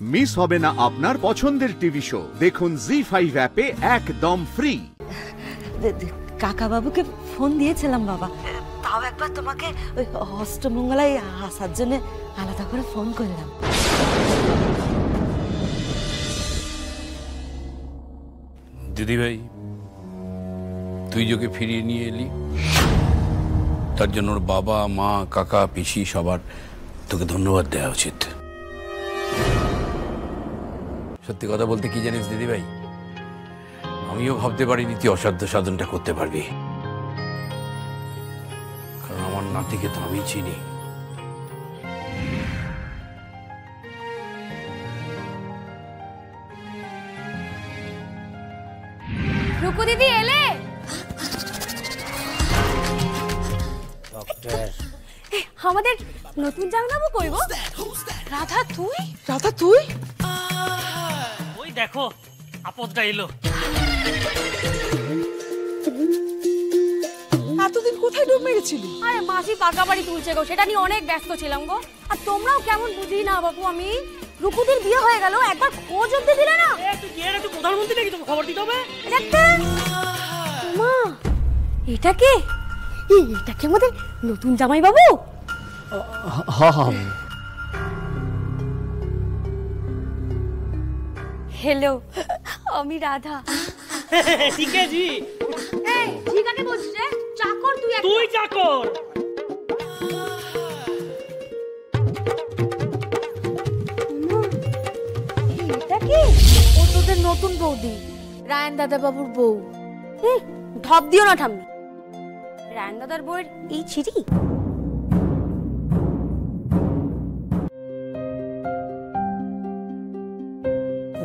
Miss হবে না আপনার পছন্দের টিভি শো। দেখুন জি5 অ্যাপে একদম ফ্রি। কাকা বাবুকে ফোন দিয়েছিলাম বাবা, তাও একবার তোমাকে ওই অষ্টমঙ্গলায় আসার জন্য আলাদা করে ফোন করলাম। দিদি ভাই, তুই যোগে ফিরিয়ে নিয়ে এলি, তার জন্য ওর বাবা মা কাকা পিসি সবার তোকে ধন্যবাদ দেওয়া উচিত। সত্যি কথা বলতে কি জানিস দিদি ভাই, আমিও ভাবতে পারিনি তুই অসাধ্য সাধনটা করতে পারবি, কারণ আমার নাতিকে তো আমি চিনি। রুকু দিদি এলে? আমাদের নতুন জামাইবাবু কই গো? রাধা তুই? রাধা তুই? ওই দেখো আপদটা এলো। এতদিন কোথায় ডুব মেরেছিলি? আরে মাসি পাকা বাড়ি তুলছে গো, সেটা নিয়ে অনেক ব্যস্ত ছিলাম গো। আর তোমরাও কেমন বুঝি না বাবু, আমি রুকুদির বিয়ে হয়ে গেল, একবার খোঁজ অব্দি দিলে না। তুই গিয়ে একটু প্রধানমন্ত্রী নাকি, তোকে খবর দিতে হবে। দেখতে মা, এটা কে? এটা কি আমাদের নতুন জামাইবাবু? হ্যালো, আমি রাধা। ঠিক আছে। এই ঠিক আছে বলছিস রে, চাকর তুই একটা। তুই চাকর? এটা কি? ও তোদের নতুন বৌদি, রায়ন দাদা বাবুর বউ। ঢপ দিও না ঠাম্মি, রায়ন দাদার বউয়ের এই ছিরি।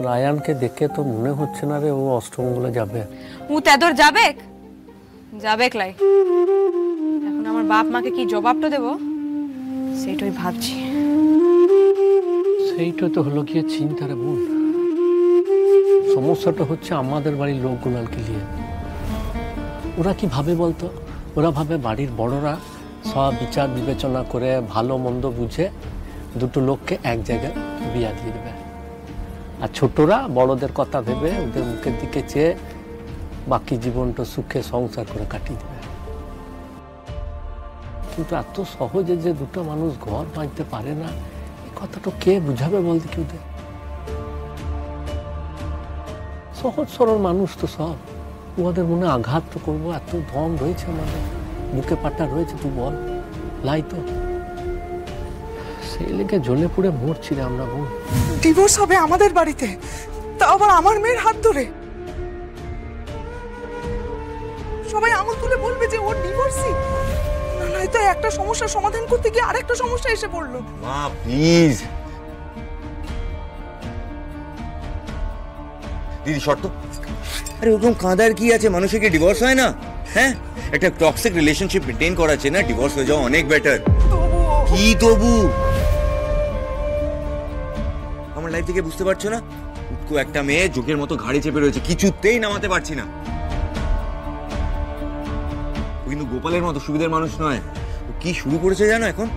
রায়ানকে দেখে তো মনে হচ্ছে না রে ও অষ্টমঙ্গলে যাবে। ও তেদর যাবেক যাবেক লাই। এখন আমার বাপ মাকে কি জবাবটা দেব সেটাই ভাবছি। সেইটা তো হলো গিয়ে চিন্তা রে বোন। সমস্যাটা হচ্ছে আমাদের বাড়ির লোকগুলাকে নিয়ে। ওরা কি ভাবে বলতো? ওরা ভাবে বাড়ির বড়রা সব বিচার বিবেচনা করে ভালো মন্দ বুঝে দুটো লোককে এক জায়গায় বিয়া দিয়ে দেবে, আর ছোটরা বড়দের কথা ভেবে ওদের মুখের দিকে চেয়ে বাকি জীবনটা সুখে সংসার করে কাটিয়ে দেবে। কিন্তু এত সহজে যে দুটো মানুষ ঘর বাঁধতে পারে না, এই কথাটা কে বুঝাবে বলতে কি ওদের? সহজ সরল মানুষ তো সব, ওদের মনে আঘাত তো করবো? এত দম রয়েছে আমাদের বুকে পাটা রয়েছে, তুই বল লাই তো। সেই লেগে জ্বলে পুড়ে মরছি রে আমরা বোন। ডিভোর্স হবে আমাদের বাড়িতে, তাও আবার আমার মেয়ের হাত ধরে। সবাই আঙুল তুলে বলবে যে ওর ডিভোর্সই। নয়তো একটা সমস্যার সমাধান করতে গিয়ে আরেকটা সমস্যা এসে পড়লো। মা প্লিজ। দিদি শর্ত। আরে ওরকম কাঁদার কি আছে? মানুষের কি ডিভোর্স হয় না? হ্যাঁ, একটা টক্সিক রিলেশনশিপ মেইনটেইন করার চেয়ে না ডিভোর্স হয়ে যাওয়া অনেক বেটার। কি তবু আমার লাইফ থেকে বুঝতে পারছো না? একটা মেয়ে জোকের মতো ঘাড়ি চেপে রয়েছে, কিছুতেই নামাতে পারছি না। কিন্তু গোপালের মতো সুবিধার মানুষ নয়। ও কি শুরু করেছে জানো? এখন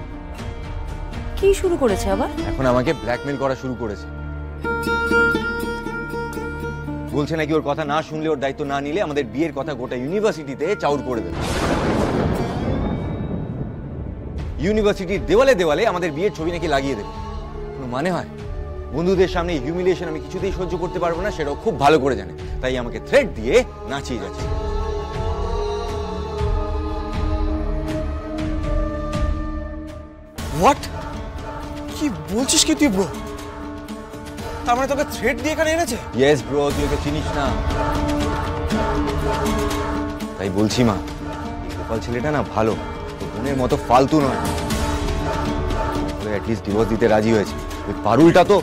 কি শুরু করেছে আবার? এখন আমাকে ব্ল্যাকমেল করা শুরু করেছে। বলছে নাকি ওর কথা না শুনলে, ওর দায়িত্ব না নিলে আমাদের বিয়ের কথা গোটা ইউনিভার্সিটিতে চাউর করে দেবে। ইউনিভার্সিটির দেওয়ালে দেওয়ালে আমাদের বিয়ের ছবি নাকি লাগিয়ে দেবে। কোনো মানে হয়? বন্ধুদের সামনে হিউমিলিয়েশন আমি কিছুতেই সহ্য করতে পারবো না, সেটাও খুব ভালো করে জানে। তাই আমাকে থ্রেট দিয়ে নাচিয়ে যাচ্ছে। হোয়াট? কি বলছিস কি তুই ব্রো? তার মানে তোকে থ্রেট দিয়ে এখানে এনেছে? ইয়েস ব্রো, তুই ওকে চিনিস না। তাই বলছি মা, গোপাল ছেলেটা না ভালো, বোনের মতো ফালতু নয়। অ্যাটলিস্ট ডিভোর্স দিতে রাজি হয়েছে। ওই পারুলটা তো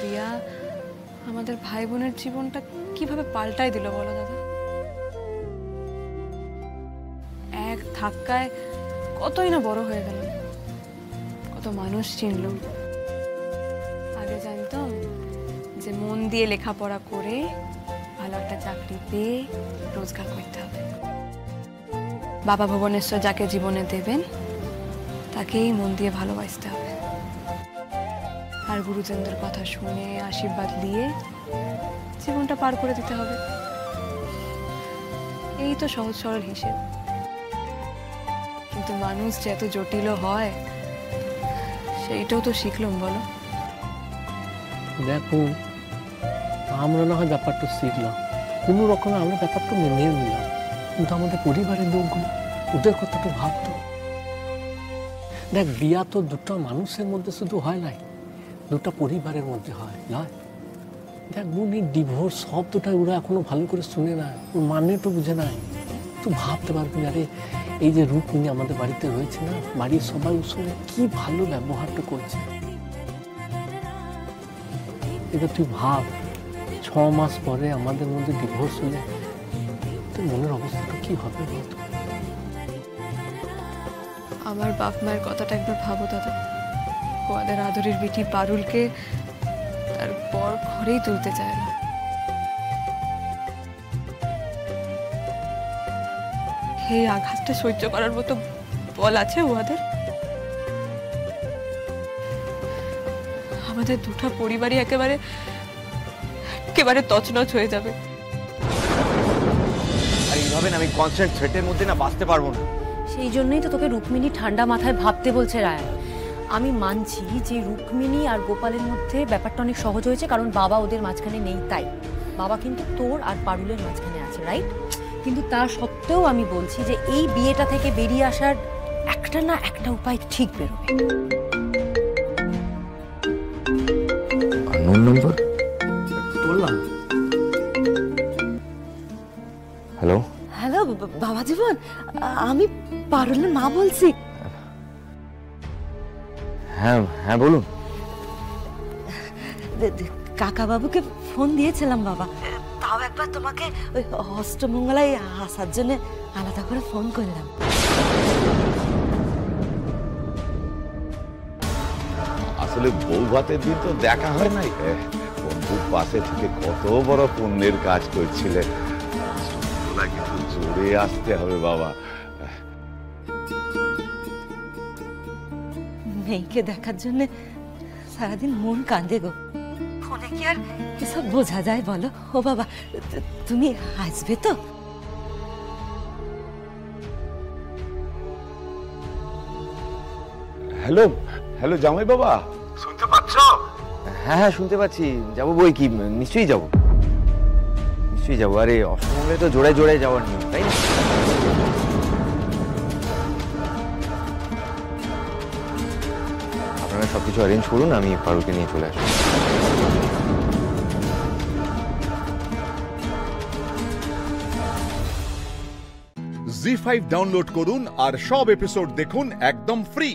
বিয়া আমাদের ভাই বোনের জীবনটা কিভাবে পাল্টাই দিল বলো দাদা? এক ধাক্কায় কতই না বড় হয়ে গেল, কত মানুষ চিনল। আগে জানতাম যে মন দিয়ে লেখাপড়া করে ভালো একটা চাকরি পেয়ে রোজগার করতে হবে। বাবা ভুবনেশ্বর যাকে জীবনে দেবেন তাকেই মন দিয়ে ভালোবাসতে হবে, আর গুরুজনদের কথা শুনে আশীর্বাদ নিয়ে জীবনটা পার করে দিতে হবে। এই তো সহজ সরল হিসেব, কিন্তু মানুষ যে এত জটিল হয় সেইটাও তো শিখলাম। বলো, দেখো আমরা না হয় ব্যাপারটা শিখলাম, কোনো রকমে আমরা ব্যাপারটা মেনে নিলাম, কিন্তু আমাদের পরিবারের লোকগুলো ওদের কথাটা ভাবতো। দেখ, বিয়া তো দুটো মানুষের মধ্যে শুধু হয় নাই, দুটো পরিবারের মধ্যে হয় নয়। দেখ বোন, এই ডিভোর্স শব্দটা ওরা এখনো ভালো করে শুনে না, ওর মানে তো বুঝে নাই। তুই ভাবতে পারবি আরে এই যে রুক্মিণী আমাদের বাড়িতে রয়েছে না, বাড়ির সবাই ওর সঙ্গে কি ভালো ব্যবহারটা করছে। এবার তুই ভাব 6 মাস পরে আমাদের মধ্যে ডিভোর্স হলে তোর মনের অবস্থাটা কি হবে বলতো? আমার বাপ মায়ের কথাটা একবার ভাবো দাদা, ওদের আদরের বেটি পারুলকে তারপর ঘরেই তুলতে চায় না। এই আঘাতটা সহ্য করার মতো বল আছে ওদের? আমাদের দুটো পরিবারই একেবারে তছনছ হয়ে যাবে। আর এইভাবে না আমি কনস্ট্যান্ট থ্রেটের মধ্যে না বাঁচতে পারবো না। সেই জন্যই তো তোকে রুক্মিণী ঠান্ডা মাথায় ভাবতে বলছে রায়। আমি মানছি যে রুক্মিণী আর গোপালের মধ্যে ব্যাপারটা অনেক সহজ হয়েছে, কারণ বাবা ওদের মাঝখানে নেই তাই। বাবা কিন্তু তোর আর পারুলের মাঝখানে আছে, রাইট? কিন্তু তা সত্ত্বেও আমি বলছি যে এই বিয়েটা থেকে বেরিয়ে আসার একটা না একটা উপায় ঠিক বেরোবে। Unknown number. বললাম হ্যালো হ্যালো বাবা জীবন, আমি পারুলের মা বলছি। হ্যাঁ হ্যাঁ বলুন। কাকা বাবুকে ফোন দিয়েছিলাম বাবা, তাও একবার তোমাকে ওই অষ্টমঙ্গলায় আসার জন্য আলাদা করে ফোন করলাম। আসলে বউ ভাতের দিন তো দেখা হয় নাই, বন্ধুর পাশে থেকে কত বড় পুণ্যের কাজ করছিলে। কিন্তু জোরে আসতে হবে বাবা। মেয়েকে দেখার জন্য সারাদিন মন কাঁদে গো, ফোনে কি আর এসব বোঝা যায় বলো? ও বাবা, তুমি আসবে তো? হ্যালো হ্যালো জামাই বাবা, শুনতে পাচ্ছ? হ্যাঁ হ্যাঁ শুনতে পাচ্ছি। যাবো বই কি, নিশ্চয়ই যাবো, নিশ্চয়ই যাবো। আরে অষ্টমঙ্গলে তো জোড়ায় জোড়ায় যাওয়ার নিয়ম, তাই না? আপনারা সবকিছু অ্যারেঞ্জ করুন, আমি পারুলকে নিয়ে চলে আসবো। জি5 ডাউনলোড করুন আর সব এপিসোড দেখুন একদম ফ্রি।